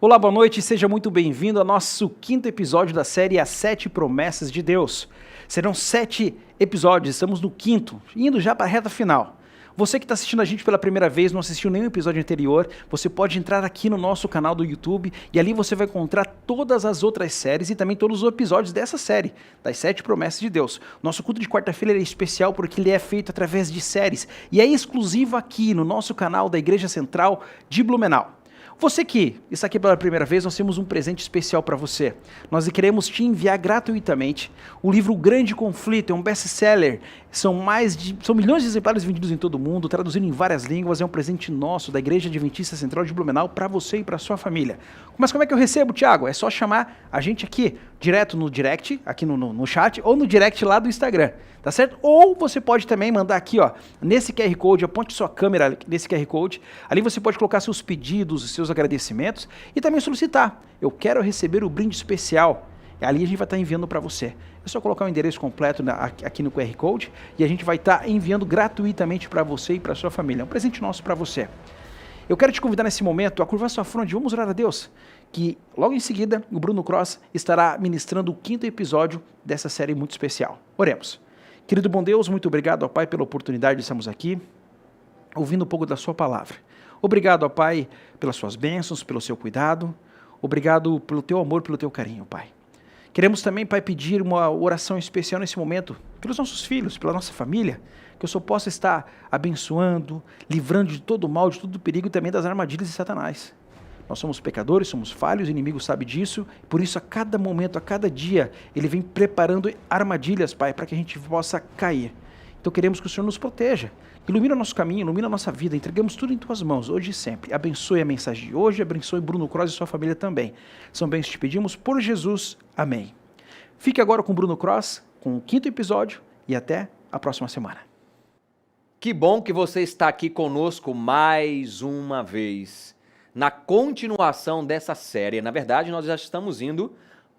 Olá, boa noite, seja muito bem-vindo ao nosso quinto episódio da série As 7 Promessas de Deus. Serão 7 episódios, estamos no quinto, indo já para a reta final. Você que está assistindo a gente pela primeira vez, não assistiu nenhum episódio anterior, você pode entrar aqui no nosso canal do YouTube e ali você vai encontrar todas as outras séries e também todos os episódios dessa série, das 7 Promessas de Deus. Nosso culto de quarta-feira é especial porque ele é feito através de séries e é exclusivo aqui no nosso canal da Igreja Central de Blumenau. Você que está aqui pela primeira vez, nós temos um presente especial para você. Nós queremos te enviar gratuitamente o livro O Grande Conflito, é um best-seller. São milhões de exemplares vendidos em todo o mundo, traduzido em várias línguas. É um presente nosso da Igreja Adventista Central de Blumenau para você e para sua família. Mas como é que eu recebo, Thiago? É só chamar a gente aqui, direto no direct, aqui no chat, ou no direct lá do Instagram, tá certo? Ou você pode também mandar aqui, ó, nesse QR Code, aponte sua câmera nesse QR Code, ali você pode colocar seus pedidos, seus agradecimentos e também solicitar. Eu quero receber o brinde especial. Ali a gente vai estar enviando para você. É só colocar o endereço completo aqui no QR Code e a gente vai estar enviando gratuitamente para você e para sua família. É um presente nosso para você. Eu quero te convidar nesse momento a curvar sua fronte. Vamos orar a Deus, que logo em seguida o Bruno Cross estará ministrando o quinto episódio dessa série muito especial. Oremos. Querido bom Deus, muito obrigado, ó Pai, pela oportunidade de estarmos aqui, ouvindo um pouco da sua palavra. Obrigado, ó Pai, pelas suas bênçãos, pelo seu cuidado. Obrigado pelo teu amor, pelo teu carinho, Pai. Queremos também, Pai, pedir uma oração especial nesse momento, pelos nossos filhos, pela nossa família, que o Senhor possa estar abençoando, livrando de todo o mal, de todo o perigo e também das armadilhas de Satanás. Nós somos pecadores, somos falhos, o inimigo sabe disso, por isso a cada momento, a cada dia, ele vem preparando armadilhas, Pai, para que a gente possa cair. Então queremos que o Senhor nos proteja, ilumina o nosso caminho, ilumina a nossa vida, entregamos tudo em Tuas mãos, hoje e sempre. Abençoe a mensagem de hoje, abençoe Bruno Cross e sua família também. São bens que te pedimos por Jesus. Amém. Fique agora com Bruno Cross, com o quinto episódio e até a próxima semana. Que bom que você está aqui conosco mais uma vez, na continuação dessa série. Na verdade, nós já estamos indo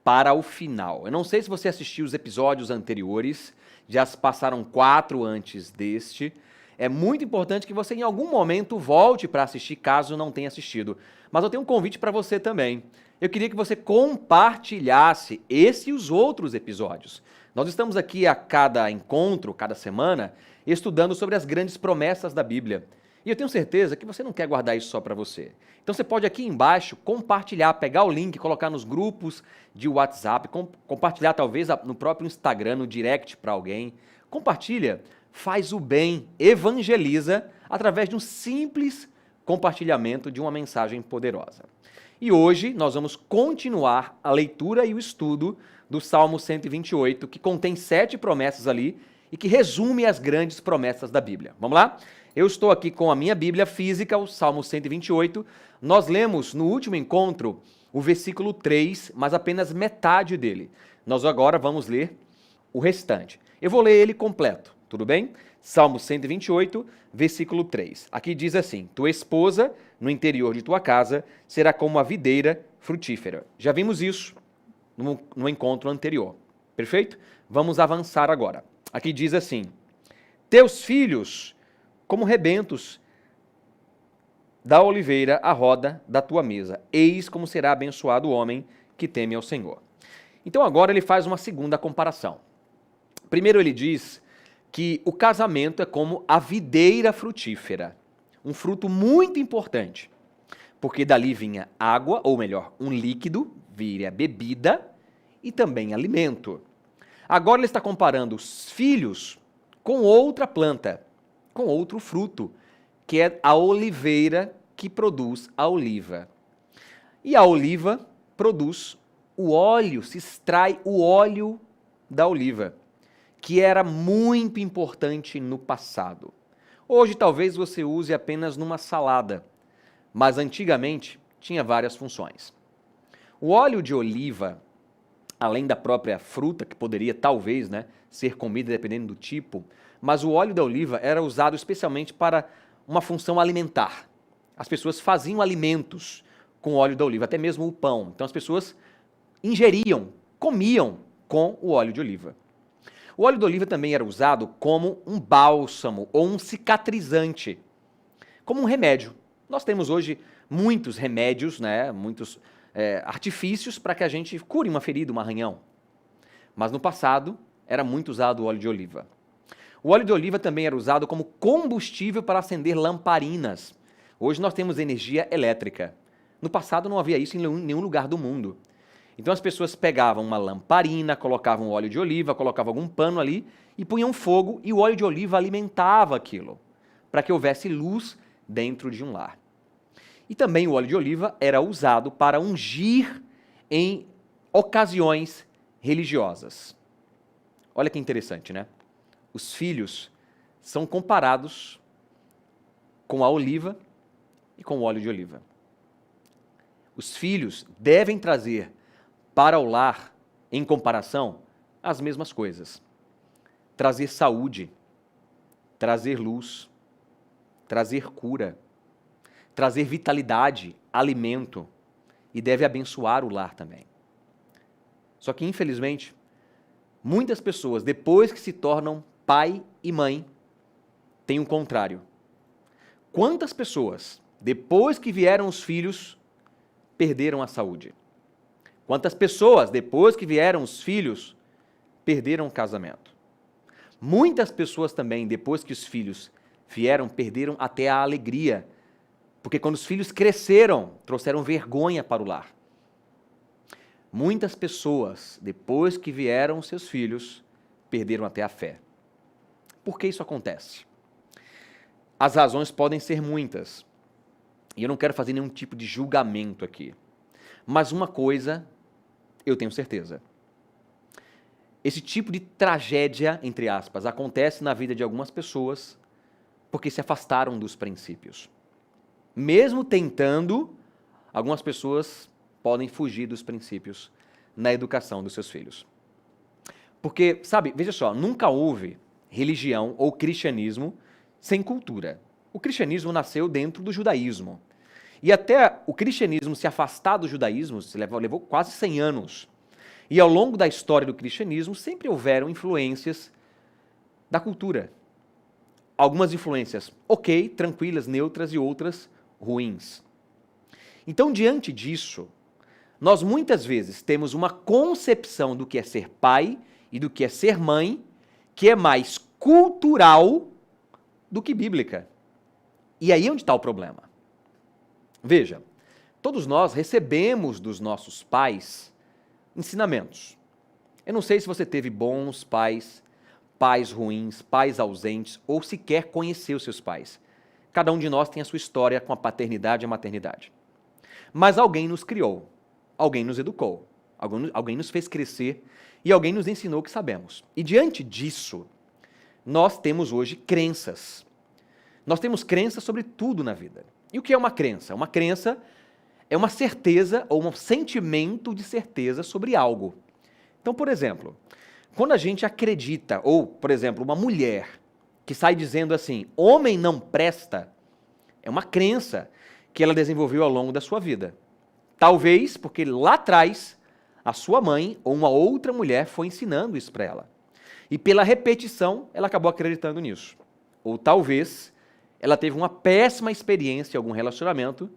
para o final. Eu não sei se você assistiu os episódios anteriores, já se passaram 4 antes deste. É muito importante que você em algum momento volte para assistir, caso não tenha assistido. Mas eu tenho um convite para você também. Eu queria que você compartilhasse esse e os outros episódios. Nós estamos aqui a cada encontro, cada semana, estudando sobre as grandes promessas da Bíblia. E eu tenho certeza que você não quer guardar isso só para você. Então você pode aqui embaixo compartilhar, pegar o link, colocar nos grupos de WhatsApp, compartilhar talvez no próprio Instagram, no direct para alguém. Compartilha, faz o bem, evangeliza através de um simples compartilhamento de uma mensagem poderosa. E hoje nós vamos continuar a leitura e o estudo do Salmo 128, que contém 7 promessas ali e que resume as grandes promessas da Bíblia. Vamos lá? Eu estou aqui com a minha Bíblia física, o Salmo 128. Nós lemos no último encontro o versículo 3, mas apenas metade dele. Nós agora vamos ler o restante. Eu vou ler ele completo, tudo bem? Salmo 128, versículo 3. Aqui diz assim: tua esposa, no interior de tua casa, será como a videira frutífera. Já vimos isso no encontro anterior. Perfeito? Vamos avançar agora. Aqui diz assim: teus filhos como rebentos da oliveira à roda da tua mesa. Eis como será abençoado o homem que teme ao Senhor. Então agora ele faz uma segunda comparação. Primeiro ele diz que o casamento é como a videira frutífera, um fruto muito importante, porque dali vinha água, ou melhor, um líquido, vira bebida e também alimento. Agora ele está comparando os filhos com outra planta, com outro fruto, que é a oliveira que produz a oliva. E a oliva produz o óleo, se extrai o óleo da oliva, que era muito importante no passado. Hoje talvez você use apenas numa salada, mas antigamente tinha várias funções. O óleo de oliva, além da própria fruta, que poderia talvez ser comida dependendo do tipo, mas o óleo da oliva era usado especialmente para uma função alimentar. As pessoas faziam alimentos com o óleo da oliva, até mesmo o pão. Então as pessoas ingeriam, comiam com o óleo de oliva. O óleo de oliva também era usado como um bálsamo ou um cicatrizante, como um remédio. Nós temos hoje muitos remédios, né, muitos artifícios para que a gente cure uma ferida, um arranhão. Mas no passado era muito usado o óleo de oliva. O óleo de oliva também era usado como combustível para acender lamparinas. Hoje nós temos energia elétrica. No passado não havia isso em nenhum lugar do mundo. Então as pessoas pegavam uma lamparina, colocavam óleo de oliva, colocavam algum pano ali e punham fogo, e o óleo de oliva alimentava aquilo, para que houvesse luz dentro de um lar. E também o óleo de oliva era usado para ungir em ocasiões religiosas. Olha que interessante, né? Os filhos são comparados com a oliva e com o óleo de oliva. Os filhos devem trazer para o lar, em comparação, as mesmas coisas. Trazer saúde, trazer luz, trazer cura, trazer vitalidade, alimento, e deve abençoar o lar também. Só que, infelizmente, muitas pessoas, depois que se tornam pai e mãe, têm o contrário. Quantas pessoas, depois que vieram os filhos, perderam a saúde? Quantas pessoas, depois que vieram os filhos, perderam o casamento? Muitas pessoas também, depois que os filhos vieram, perderam até a alegria, porque quando os filhos cresceram, trouxeram vergonha para o lar. Muitas pessoas, depois que vieram os seus filhos, perderam até a fé. Por que isso acontece? As razões podem ser muitas, e eu não quero fazer nenhum tipo de julgamento aqui. Mas uma coisa eu tenho certeza. Esse tipo de tragédia, entre aspas, acontece na vida de algumas pessoas porque se afastaram dos princípios. Mesmo tentando, algumas pessoas podem fugir dos princípios na educação dos seus filhos. Porque, sabe, veja só, nunca houve religião ou cristianismo sem cultura. O cristianismo nasceu dentro do judaísmo. E até o cristianismo se afastar do judaísmo levou quase 100 anos. E ao longo da história do cristianismo sempre houveram influências da cultura. Algumas influências ok, tranquilas, neutras, e outras ruins. Então, diante disso, nós muitas vezes temos uma concepção do que é ser pai e do que é ser mãe que é mais cultural do que bíblica. E aí é onde está o problema. Veja, todos nós recebemos dos nossos pais ensinamentos. Eu não sei se você teve bons pais, pais ruins, pais ausentes, ou sequer conheceu seus pais. Cada um de nós tem a sua história com a paternidade e a maternidade. Mas alguém nos criou, alguém nos educou, alguém nos fez crescer e alguém nos ensinou o que sabemos. E diante disso, nós temos hoje crenças. Nós temos crenças sobre tudo na vida. E o que é uma crença? Uma crença é uma certeza ou um sentimento de certeza sobre algo. Então, por exemplo, quando a gente acredita, ou, por exemplo, uma mulher que sai dizendo assim, homem não presta, é uma crença que ela desenvolveu ao longo da sua vida. Talvez porque lá atrás a sua mãe ou uma outra mulher foi ensinando isso para ela. E pela repetição, ela acabou acreditando nisso. Ou talvez ela teve uma péssima experiência em algum relacionamento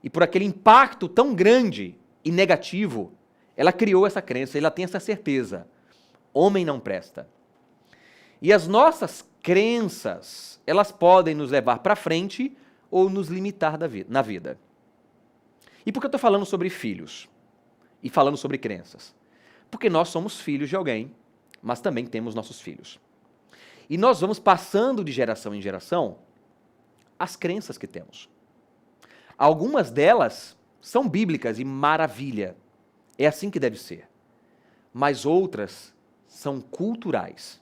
e por aquele impacto tão grande e negativo, ela criou essa crença, ela tem essa certeza. Homem não presta. E as nossas crenças, elas podem nos levar para frente ou nos limitar na vida. E por que eu estou falando sobre filhos? E falando sobre crenças? Porque nós somos filhos de alguém, mas também temos nossos filhos. E nós vamos passando de geração em geração as crenças que temos. Algumas delas são bíblicas e maravilha. É assim que deve ser. Mas outras são culturais.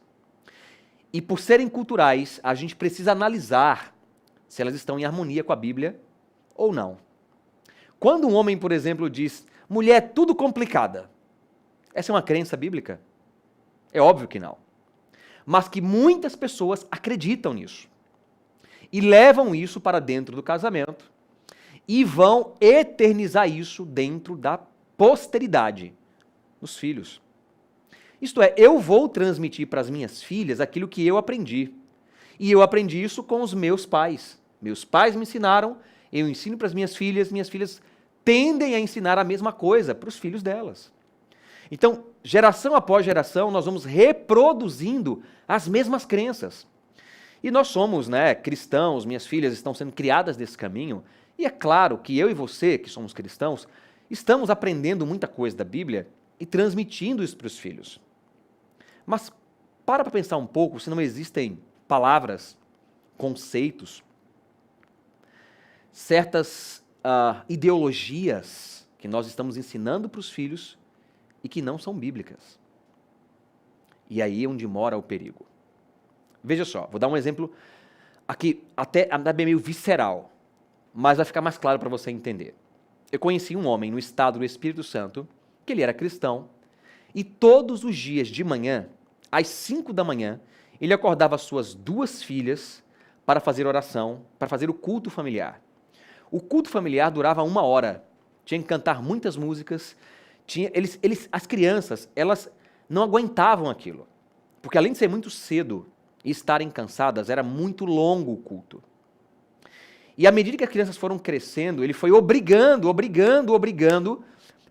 E por serem culturais, a gente precisa analisar se elas estão em harmonia com a Bíblia ou não. Quando um homem, por exemplo, diz, mulher é tudo complicada, essa é uma crença bíblica? É óbvio que não. Mas que muitas pessoas acreditam nisso. E levam isso para dentro do casamento e vão eternizar isso dentro da posteridade, nos filhos. Isto é, eu vou transmitir para as minhas filhas aquilo que eu aprendi. E eu aprendi isso com os meus pais. Meus pais me ensinaram, eu ensino para as minhas filhas tendem a ensinar a mesma coisa para os filhos delas. Então, geração após geração, nós vamos reproduzindo as mesmas crenças. E nós somos, cristãos, minhas filhas estão sendo criadas desse caminho, e é claro que eu e você, que somos cristãos, estamos aprendendo muita coisa da Bíblia e transmitindo isso para os filhos. Mas para pensar um pouco se não existem palavras, conceitos, certas ideologias que nós estamos ensinando para os filhos e que não são bíblicas. E aí é onde mora o perigo. Veja só, vou dar um exemplo aqui, até meio visceral, mas vai ficar mais claro para você entender. Eu conheci um homem no estado do Espírito Santo, que ele era cristão, e todos os dias de manhã, às 5 da manhã, ele acordava suas 2 filhas para fazer oração, para fazer o culto familiar. O culto familiar durava 1 hora, tinha que cantar muitas músicas, as crianças, elas não aguentavam aquilo, porque além de ser muito cedo e estarem cansadas, era muito longo o culto. E à medida que as crianças foram crescendo, ele foi obrigando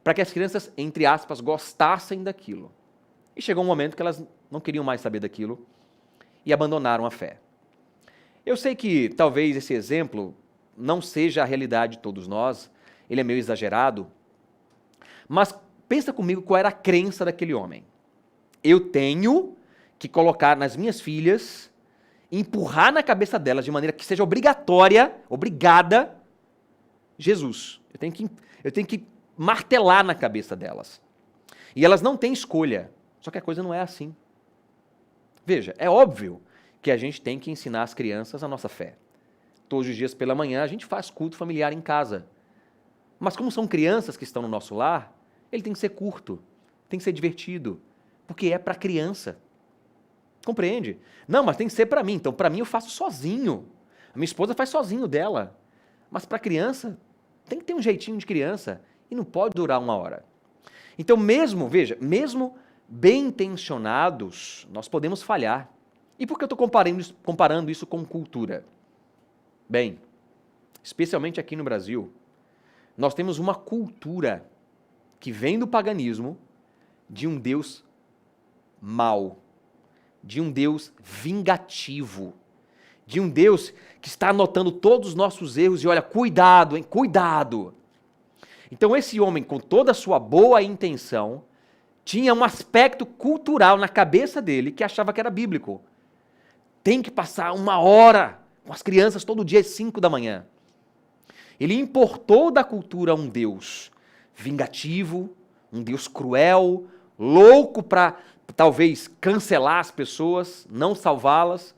para que as crianças, entre aspas, gostassem daquilo. E chegou um momento que elas não queriam mais saber daquilo e abandonaram a fé. Eu sei que talvez esse exemplo não seja a realidade de todos nós, ele é meio exagerado, mas pensa comigo qual era a crença daquele homem. Eu tenho que colocar nas minhas filhas, empurrar na cabeça delas de maneira que seja obrigada, Jesus. Eu tenho que martelar na cabeça delas. E elas não têm escolha, só que a coisa não é assim. Veja, é óbvio que a gente tem que ensinar as crianças a nossa fé. Todos os dias pela manhã a gente faz culto familiar em casa. Mas como são crianças que estão no nosso lar, ele tem que ser curto, tem que ser divertido, porque é para criança. Compreende? Não, mas tem que ser para mim. Então, para mim, eu faço sozinho. A minha esposa faz sozinho dela. Mas para criança, tem que ter um jeitinho de criança e não pode durar 1 hora. Então, mesmo bem intencionados, nós podemos falhar. E por que eu estou comparando isso com cultura? Bem, especialmente aqui no Brasil, nós temos uma cultura que vem do paganismo de um Deus mau, de um Deus vingativo, de um Deus que está anotando todos os nossos erros e olha, cuidado, hein, cuidado. Então esse homem, com toda a sua boa intenção, tinha um aspecto cultural na cabeça dele que achava que era bíblico. Tem que passar 1 hora com as crianças todo dia às 5 da manhã. Ele importou da cultura um Deus vingativo, um Deus cruel, louco para talvez cancelar as pessoas, não salvá-las,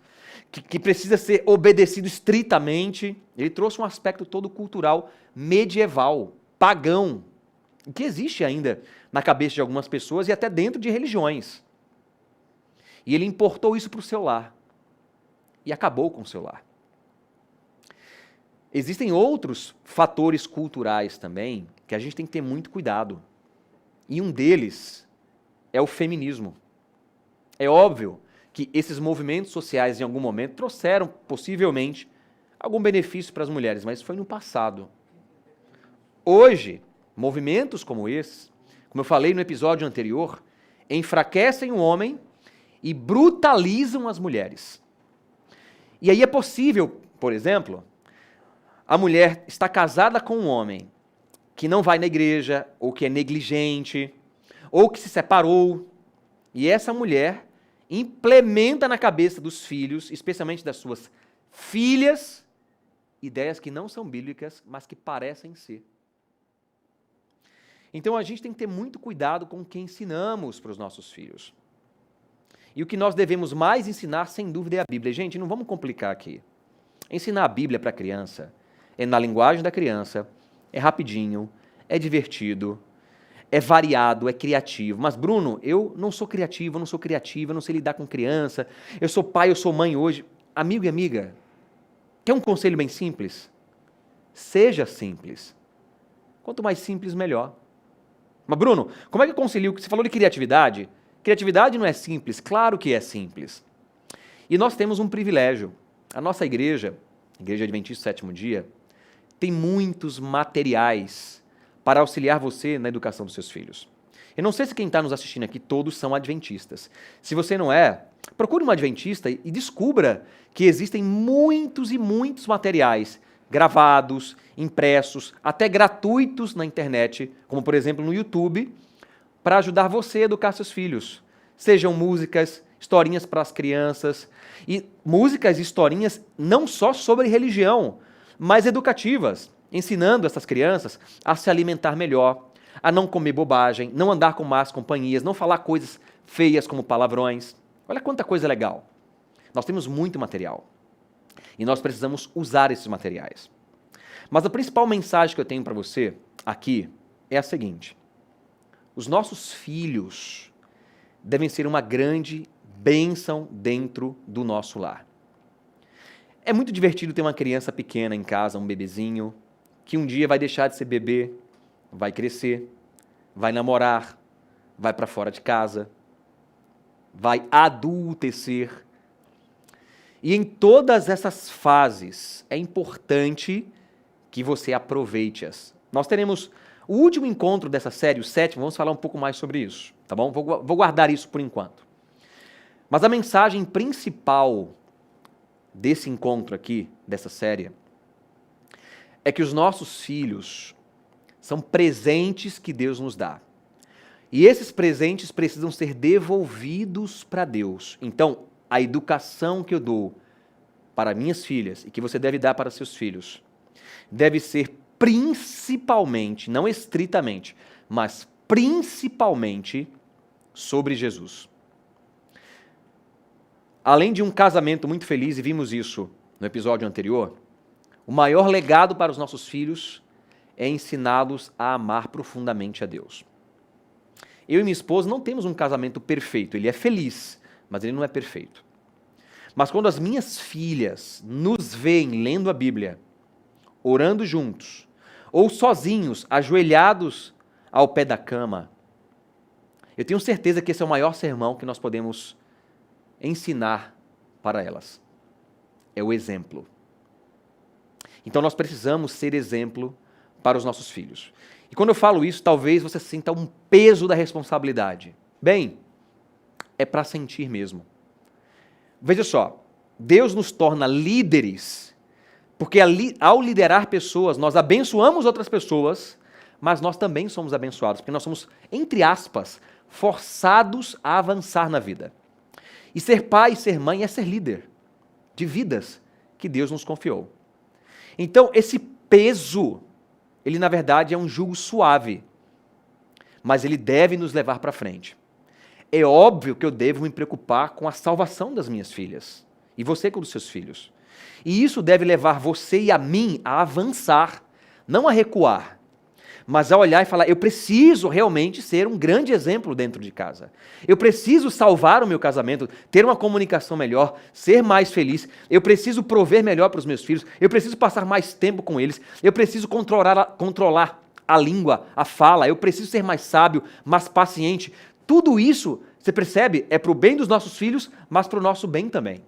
que precisa ser obedecido estritamente. Ele trouxe um aspecto todo cultural medieval, pagão, que existe ainda na cabeça de algumas pessoas e até dentro de religiões. E ele importou isso para o seu lar e acabou com o seu lar. Existem outros fatores culturais também que a gente tem que ter muito cuidado. E um deles é o feminismo. É óbvio que esses movimentos sociais, em algum momento, trouxeram, possivelmente, algum benefício para as mulheres, mas foi no passado. Hoje, movimentos como esses, como eu falei no episódio anterior, enfraquecem o homem e brutalizam as mulheres. E aí é possível, por exemplo, a mulher está casada com um homem que não vai na igreja, ou que é negligente, ou que se separou, e essa mulher implementa na cabeça dos filhos, especialmente das suas filhas, ideias que não são bíblicas, mas que parecem ser. Então a gente tem que ter muito cuidado com o que ensinamos para os nossos filhos. E o que nós devemos mais ensinar, sem dúvida, é a Bíblia. Gente, não vamos complicar aqui. Ensinar a Bíblia para a criança é na linguagem da criança, é rapidinho, é divertido, é variado, é criativo. Mas, Bruno, eu não sou criativo, eu não sou criativa, eu não sei lidar com criança, eu sou pai, eu sou mãe hoje. Amigo e amiga, quer um conselho bem simples? Seja simples. Quanto mais simples, melhor. Mas, Bruno, como é que eu concilio? Você falou de criatividade? Criatividade não é simples? Claro que é simples. E nós temos um privilégio. A nossa igreja, Igreja Adventista do Sétimo Dia, tem muitos materiais para auxiliar você na educação dos seus filhos. Eu não sei se quem está nos assistindo aqui, todos são adventistas. Se você não é, procure um adventista e descubra que existem muitos e muitos materiais gravados, impressos, até gratuitos na internet, como por exemplo no YouTube, para ajudar você a educar seus filhos. Sejam músicas, historinhas para as crianças, e músicas e historinhas não só sobre religião, mas educativas, ensinando essas crianças a se alimentar melhor, a não comer bobagem, não andar com más companhias, não falar coisas feias como palavrões. Olha quanta coisa legal. Nós temos muito material e nós precisamos usar esses materiais. Mas a principal mensagem que eu tenho para você aqui é a seguinte: os nossos filhos devem ser uma grande bênção dentro do nosso lar. É muito divertido ter uma criança pequena em casa, um bebezinho, que um dia vai deixar de ser bebê, vai crescer, vai namorar, vai para fora de casa, vai adultecer. E em todas essas fases é importante que você aproveite-as. Nós teremos o último encontro dessa série, o sétimo, vamos falar um pouco mais sobre isso, tá bom? Vou guardar isso por enquanto. Mas a mensagem principal desse encontro aqui, dessa série, é que os nossos filhos são presentes que Deus nos dá. E esses presentes precisam ser devolvidos para Deus. Então, a educação que eu dou para minhas filhas e que você deve dar para seus filhos deve ser principalmente, não estritamente, mas principalmente sobre Jesus. Além de um casamento muito feliz, e vimos isso no episódio anterior, o maior legado para os nossos filhos é ensiná-los a amar profundamente a Deus. Eu e minha esposa não temos um casamento perfeito, ele é feliz, mas ele não é perfeito. Mas quando as minhas filhas nos veem lendo a Bíblia, orando juntos, ou sozinhos, ajoelhados ao pé da cama, eu tenho certeza que esse é o maior sermão que nós podemos ensinar para elas. É o exemplo. Então nós precisamos ser exemplo para os nossos filhos. E quando eu falo isso, talvez você sinta um peso da responsabilidade. Bem, é para sentir mesmo. Veja só, Deus nos torna líderes, porque ao liderar pessoas, nós abençoamos outras pessoas, mas nós também somos abençoados, porque nós somos, entre aspas, forçados a avançar na vida. E ser pai e ser mãe é ser líder de vidas que Deus nos confiou. Então, esse peso, ele na verdade é um jugo suave, mas ele deve nos levar para frente. É óbvio que eu devo me preocupar com a salvação das minhas filhas, e você com os seus filhos. E isso deve levar você e a mim a avançar, não a recuar, mas a olhar e falar, eu preciso realmente ser um grande exemplo dentro de casa. Eu preciso salvar o meu casamento, ter uma comunicação melhor, ser mais feliz. Eu preciso prover melhor para os meus filhos. Eu preciso passar mais tempo com eles. Eu preciso controlar a língua, a fala. Eu preciso ser mais sábio, mais paciente. Tudo isso, você percebe, é para o bem dos nossos filhos, mas para o nosso bem também.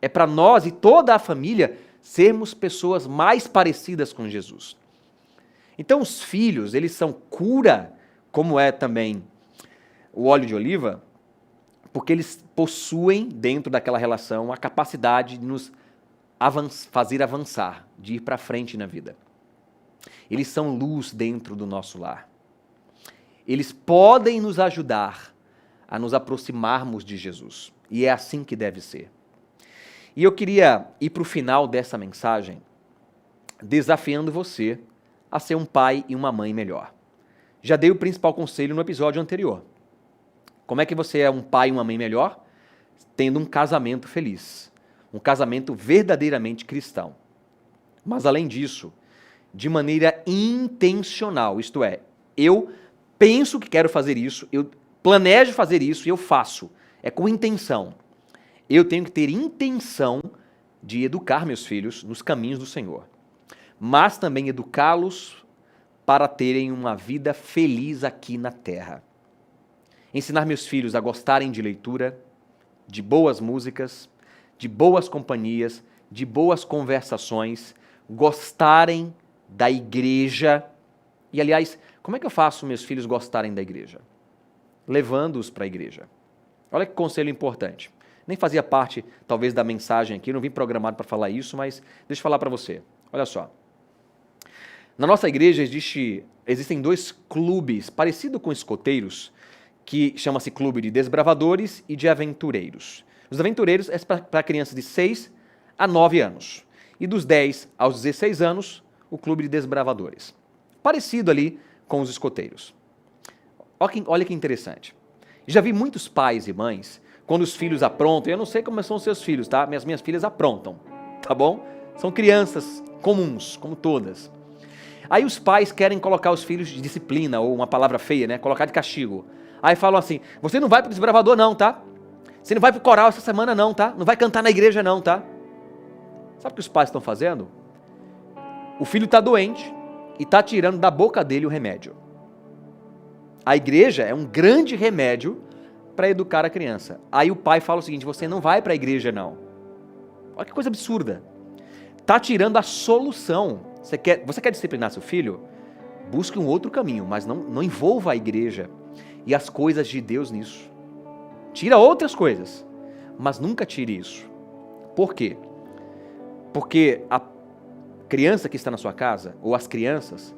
É para nós e toda a família sermos pessoas mais parecidas com Jesus. Então os filhos, eles são cura, como é também o óleo de oliva, porque eles possuem dentro daquela relação a capacidade de nos fazer avançar, de ir para frente na vida. Eles são luz dentro do nosso lar. Eles podem nos ajudar a nos aproximarmos de Jesus. E é assim que deve ser. E eu queria ir para o final dessa mensagem desafiando você a ser um pai e uma mãe melhor. Já dei o principal conselho no episódio anterior. Como é que você é um pai e uma mãe melhor? Tendo um casamento feliz. Um casamento verdadeiramente cristão. Mas além disso, de maneira intencional, isto é, eu penso que quero fazer isso, eu planejo fazer isso e eu faço. É com intenção. Eu tenho que ter intenção de educar meus filhos nos caminhos do Senhor, mas também educá-los para terem uma vida feliz aqui na terra. Ensinar meus filhos a gostarem de leitura, de boas músicas, de boas companhias, de boas conversações, gostarem da igreja. E, aliás, como é que eu faço meus filhos gostarem da igreja? Levando-os para a igreja. Olha que conselho importante. Nem fazia parte, talvez, da mensagem aqui, não vim programado para falar isso, mas deixa eu falar para você. Olha só. Na nossa igreja existem 2 clubes, parecido com escoteiros, que chama-se Clube de Desbravadores e de Aventureiros. Os aventureiros é para crianças de 6 a 9 anos. E dos 10 aos 16 anos, o Clube de Desbravadores. Parecido ali com os escoteiros. Olha que interessante. Já vi muitos pais e mães, quando os filhos aprontam, eu não sei como são os seus filhos, tá? Minhas filhas aprontam, tá bom? São crianças comuns, como todas. Aí os pais querem colocar os filhos de disciplina, ou uma palavra feia, né? Colocar de castigo. Aí falam assim, você não vai pro desbravador não, tá? Você não vai pro coral essa semana não, tá? Não vai cantar na igreja não, tá? Sabe o que os pais estão fazendo? O filho está doente e está tirando da boca dele o remédio. A igreja é um grande remédio para educar a criança. Aí o pai fala o seguinte, você não vai para a igreja não. Olha que coisa absurda. Está tirando a solução. Você quer disciplinar seu filho? Busque um outro caminho, mas não envolva a igreja e as coisas de Deus nisso. Tira outras coisas, mas nunca tire isso. Por quê? Porque a criança que está na sua casa, ou as crianças,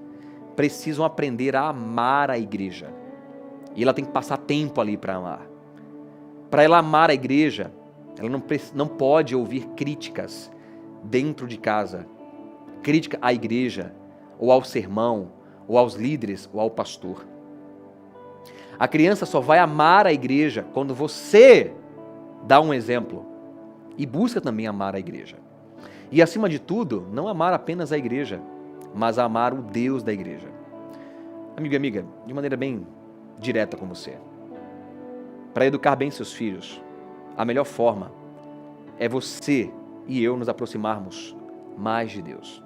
precisam aprender a amar a igreja. E ela tem que passar tempo ali para amar. Para ela amar a igreja, ela não pode ouvir críticas dentro de casa. Crítica à igreja, ou ao sermão, ou aos líderes, ou ao pastor. A criança só vai amar a igreja quando você dá um exemplo e busca também amar a igreja. E acima de tudo, não amar apenas a igreja, mas amar o Deus da igreja. Amigo e amiga, de maneira bem direta com você, para educar bem seus filhos, a melhor forma é você e eu nos aproximarmos mais de Deus.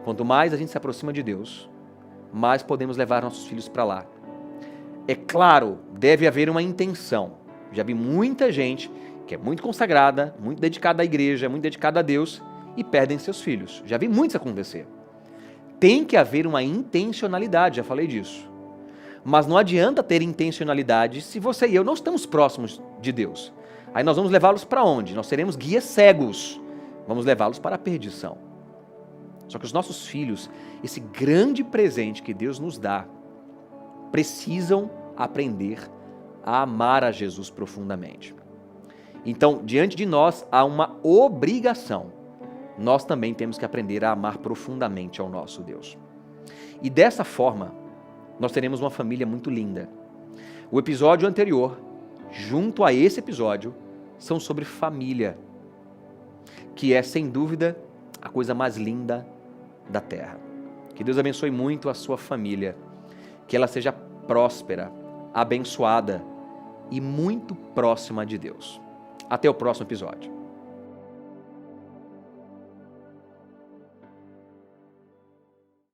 Quanto mais a gente se aproxima de Deus, mais podemos levar nossos filhos para lá. É claro, deve haver uma intenção. Já vi muita gente que é muito consagrada, muito dedicada à igreja, muito dedicada a Deus e perdem seus filhos. Já vi muito isso acontecer. Tem que haver uma intencionalidade, já falei disso. Mas não adianta ter intencionalidade se você e eu não estamos próximos de Deus. Aí nós vamos levá-los para onde? Nós seremos guias cegos. Vamos levá-los para a perdição. Só que os nossos filhos, esse grande presente que Deus nos dá, precisam aprender a amar a Jesus profundamente. Então, diante de nós, há uma obrigação. Nós também temos que aprender a amar profundamente ao nosso Deus. E dessa forma, nós teremos uma família muito linda. O episódio anterior, junto a esse episódio, são sobre família, que é, sem dúvida, a coisa mais linda da terra. Que Deus abençoe muito a sua família, que ela seja próspera, abençoada e muito próxima de Deus. Até o próximo episódio.